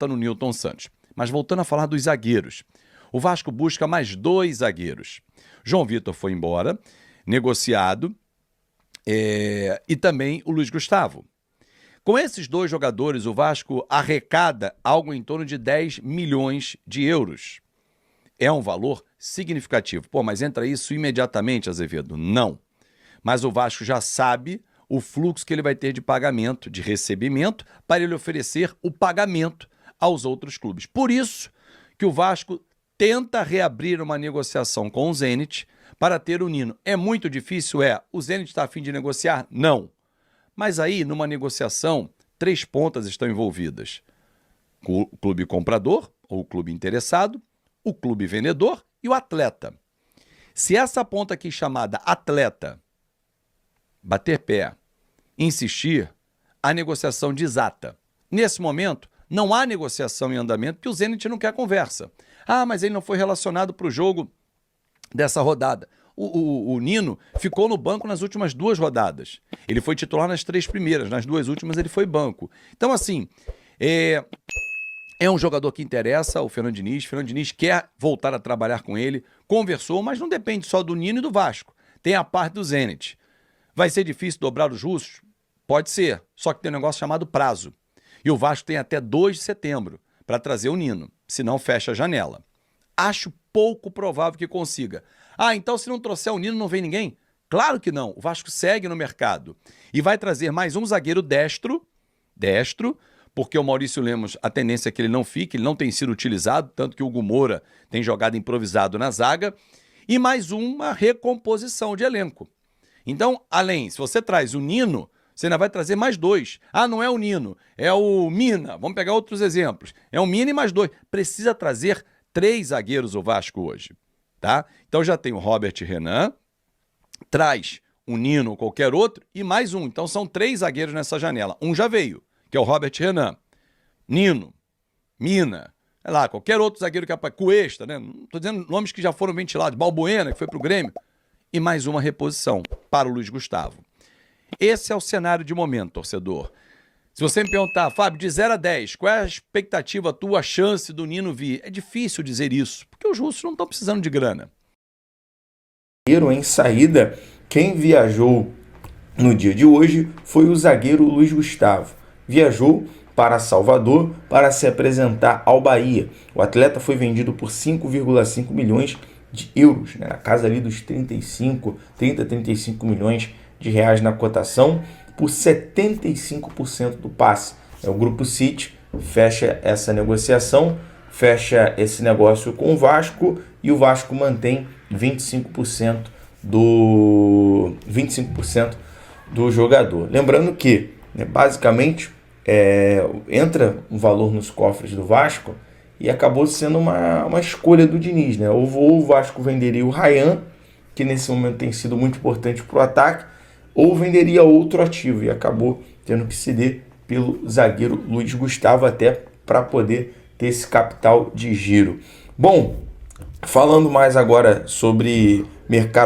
no Nilton Santos. Mas voltando a falar dos zagueiros. O Vasco busca mais 2 zagueiros. João Vitor foi embora, negociado, e também o Luiz Gustavo. Com esses 2 jogadores, o Vasco arrecada algo em torno de 10 milhões de euros. É um valor significativo. Pô, mas entra isso imediatamente, Azevedo? Não. Mas o Vasco já sabe o fluxo que ele vai ter de pagamento, de recebimento, para ele oferecer o pagamento aos outros clubes. Por isso que o Vasco tenta reabrir uma negociação com o Zenit para ter o Nino. É muito difícil? O Zenit está a fim de negociar? Não. Mas aí, numa negociação, 3 pontas estão envolvidas. O clube comprador, ou o clube interessado, o clube vendedor e o atleta. Se essa ponta aqui chamada atleta bater pé, insistir, a negociação desata. Nesse momento, não há negociação em andamento porque o Zenit não quer conversa. Ah, mas ele não foi relacionado para o jogo dessa rodada. O Nino ficou no banco nas últimas 2 rodadas. Ele foi titular nas 3 primeiras, nas 2 últimas ele foi banco. Então, assim, é um jogador que interessa ao Fernando Diniz. O Fernando Diniz quer voltar a trabalhar com ele, conversou, mas não depende só do Nino e do Vasco. Tem a parte do Zenit. Vai ser difícil dobrar os russos? Pode ser, só que tem um negócio chamado prazo. E o Vasco tem até 2 de setembro para trazer o Nino, senão fecha a janela. Acho pouco provável que consiga. Ah, então se não trouxer o Nino não vem ninguém? Claro que não, o Vasco segue no mercado e vai trazer mais um zagueiro destro, porque o Maurício Lemos, a tendência é que ele não fique, ele não tem sido utilizado, tanto que o Hugo Moura tem jogado improvisado na zaga, e mais uma recomposição de elenco. Então, se você traz o Nino, você ainda vai trazer mais 2. Ah, não é o Nino, é o Mina. Vamos pegar outros exemplos. É o Mina e mais 2. Precisa trazer 3 zagueiros o Vasco hoje, tá? Então já tem o Robert Renan, traz o Nino ou qualquer outro e mais um. Então são 3 zagueiros nessa janela. Um já veio, que é o Robert Renan. Nino, Mina, qualquer outro zagueiro que aparece. Cuesta, né? Não estou dizendo nomes que já foram ventilados. Balbuena, que foi pro Grêmio. E mais uma reposição para o Luiz Gustavo. Esse é o cenário de momento, torcedor. Se você me perguntar, Fábio, de 0 a 10, qual é a expectativa, a tua chance do Nino vir? É difícil dizer isso, porque os russos não estão precisando de grana. Em saída, quem viajou no dia de hoje foi o zagueiro Luiz Gustavo. Viajou para Salvador para se apresentar ao Bahia. O atleta foi vendido por 5,5 milhões de euros, né? Na casa ali dos 35 milhões de reais na cotação, por 75% do passe. O Grupo City fecha essa negociação, fecha esse negócio com o Vasco e o Vasco mantém 25% do jogador. Lembrando que, basicamente, entra um valor nos cofres do Vasco e acabou sendo uma escolha do Diniz, né? Ou o Vasco venderia o Ryan, que nesse momento tem sido muito importante para o ataque, ou venderia outro ativo e acabou tendo que ceder pelo zagueiro Luiz Gustavo até para poder ter esse capital de giro. Bom, falando mais agora sobre mercado